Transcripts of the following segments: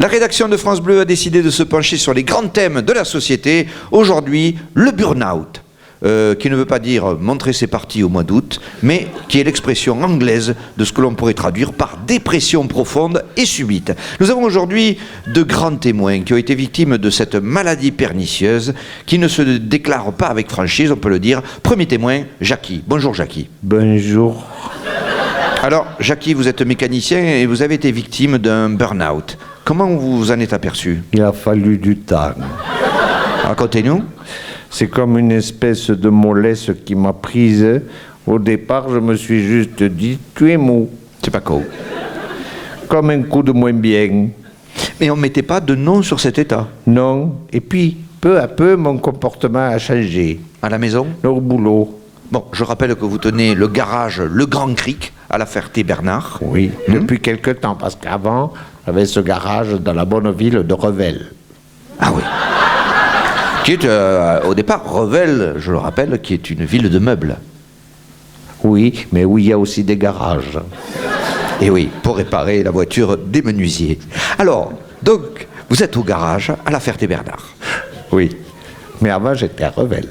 La rédaction de France Bleu a décidé de se pencher sur les grands thèmes de la société. Aujourd'hui, le burn-out. Qui ne veut pas dire montrer ses parties au mois d'août, mais qui est l'expression anglaise de ce que l'on pourrait traduire par dépression profonde et subite. Nous avons aujourd'hui de grands témoins qui ont été victimes de cette maladie pernicieuse qui ne se déclare pas avec franchise, on peut le dire. Premier témoin, Jackie. Bonjour Jackie. Bonjour. Alors Jackie, vous êtes mécanicien et vous avez été victime d'un burn-out. Comment vous vous en êtes aperçu? Il a fallu du temps. Racontez-nous. C'est comme une espèce de mollesse qui m'a prise. Au départ, je me suis juste dit, tu es mou. C'est pas con. Comme un coup de moins bien. Mais on ne mettait pas de nom sur cet état. Non. Et puis, peu à peu, mon comportement a changé. À la maison? Au boulot. Bon, je rappelle que vous tenez le garage Le Grand Cric à la Ferté-Bernard. Oui, depuis quelque temps, parce qu'avant, j'avais ce garage dans la bonne ville de Revel. Ah oui. Qui est, au départ, Revel, je le rappelle, qui est une ville de meubles. Oui, mais où il y a aussi des garages. Et oui, pour réparer la voiture des menuisiers. Alors, donc, vous êtes au garage à la Ferté-Bernard. Oui, mais avant, j'étais à Revel.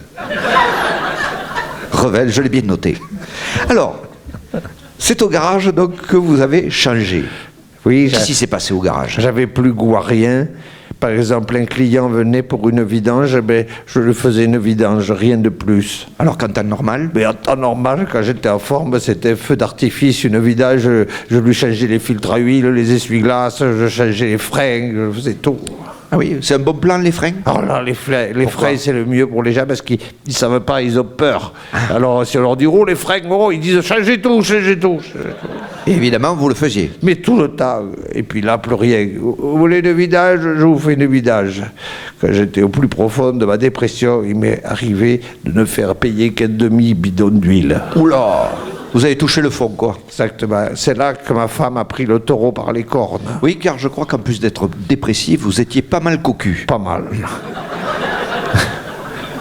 Revel, je l'ai bien noté. Alors, c'est au garage, donc, que vous avez changé. Oui, Qu'est-ce qui s'est passé au garage? J'avais plus goût à rien. Par exemple, un client venait pour une vidange, ben, je lui faisais une vidange, rien de plus. Alors qu'en temps normal? Mais en temps normal, quand j'étais en forme, c'était un feu d'artifice, une vidange, je lui changeais les filtres à huile, les essuie-glaces, je changeais les freins, je faisais tout. Ah oui, c'est un bon plan, les freins? Alors là, les freins, c'est le mieux pour les gens parce qu'ils ne savent pas, ils ont peur. Alors, si on leur dit, oh, les freins, oh, ils disent, changez tout, changez tout. Et évidemment, vous le faisiez. Mais tout le temps. Et puis là, plus rien. Vous voulez une vidange? Je vous fais une vidange. Quand j'étais au plus profond de ma dépression, il m'est arrivé de ne faire payer qu'un demi-bidon d'huile. Oula! Vous avez touché le fond, quoi. Exactement. C'est là que ma femme a pris le taureau par les cornes. Oui, car je crois qu'en plus d'être dépressif, vous étiez pas mal cocu. Pas mal.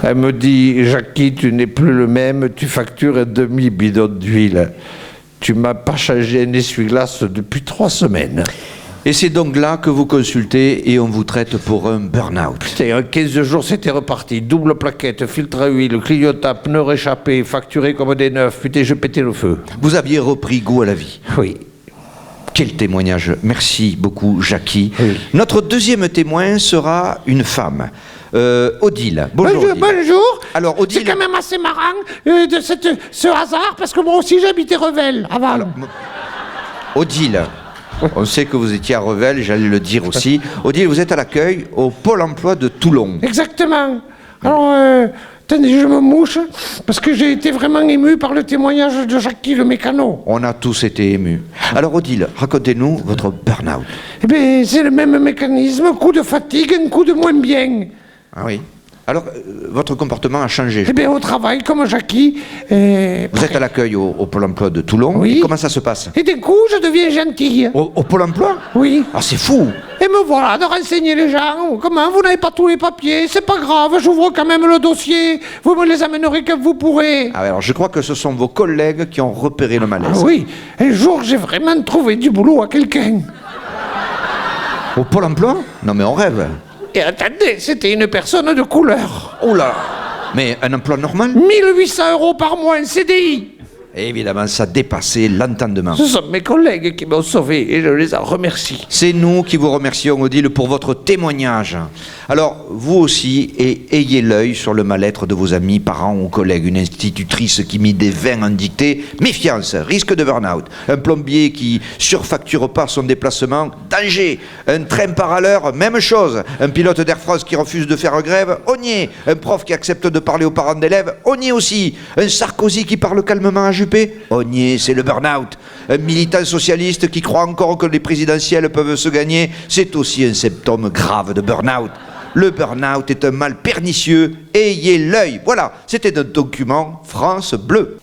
Elle me dit, Jackie, tu n'es plus le même, tu factures un demi-bidon d'huile. Tu m'as pas changé un essuie-glace depuis 3 semaines. Et c'est donc là que vous consultez et on vous traite pour un burn-out. Putain, en 15 jours, c'était reparti. Double plaquette, filtre à huile, clignotant, pneus réchappés, facturés comme des neufs. Putain, je pétais le feu. Vous aviez repris goût à la vie. Oui. Quel témoignage. Merci beaucoup, Jackie. Oui. Notre deuxième témoin sera une femme. Odile. Bonjour. Odile. Bonjour. Alors, Odile. C'est quand même assez marrant ce hasard, parce que moi aussi j'habitais Revel avant. Alors, Odile, on sait que vous étiez à Revel, j'allais le dire aussi. Odile, vous êtes à l'accueil au Pôle emploi de Toulon. Exactement. Alors, attendez, je me mouche, parce que j'ai été vraiment ému par le témoignage de Jackie le mécano. On a tous été émus. Alors, Odile, racontez-nous votre burn-out. Eh bien, c'est le même mécanisme, coup de fatigue, un coup de moins bien. Ah oui. Alors, votre comportement a changé. Eh bien, au travail, comme Jackie. Vous êtes à l'accueil au Pôle emploi de Toulon. Oui. Et comment ça se passe? Et d'un coup, je deviens gentille. Au Pôle emploi? Oui. Ah, c'est fou. Et me voilà de renseigner les gens. Comment, vous n'avez pas tous les papiers? C'est pas grave, j'ouvre quand même le dossier. Vous me les amènerez quand vous pourrez. Ah, alors, je crois que ce sont vos collègues qui ont repéré le malaise. Ah oui, un jour, j'ai vraiment trouvé du boulot à quelqu'un. Au Pôle emploi? Non, mais on rêve. Et attendez, c'était une personne de couleur. Oh là! Mais un emploi normal? 1800 € par mois, un CDI. Et évidemment, ça dépassait l'entendement. Ce sont mes collègues qui m'ont sauvé et je les en remercie. C'est nous qui vous remercions, Odile, pour votre témoignage. Alors, vous aussi, ayez l'œil sur le mal-être de vos amis, parents ou collègues. Une institutrice qui mit des vins en dictée, méfiance, risque de burn-out. Un plombier qui surfacture pas son déplacement, danger. Un train par à l'heure, même chose. Un pilote d'Air France qui refuse de faire grève, on y est. Un prof qui accepte de parler aux parents d'élèves, on y est aussi. Un Sarkozy qui parle calmement à Juppé, on y est, c'est le burn-out. Un militant socialiste qui croit encore que les présidentielles peuvent se gagner, c'est aussi un symptôme grave de burn-out. Le burn-out est un mal pernicieux, ayez l'œil. Voilà, c'était un document France Bleu.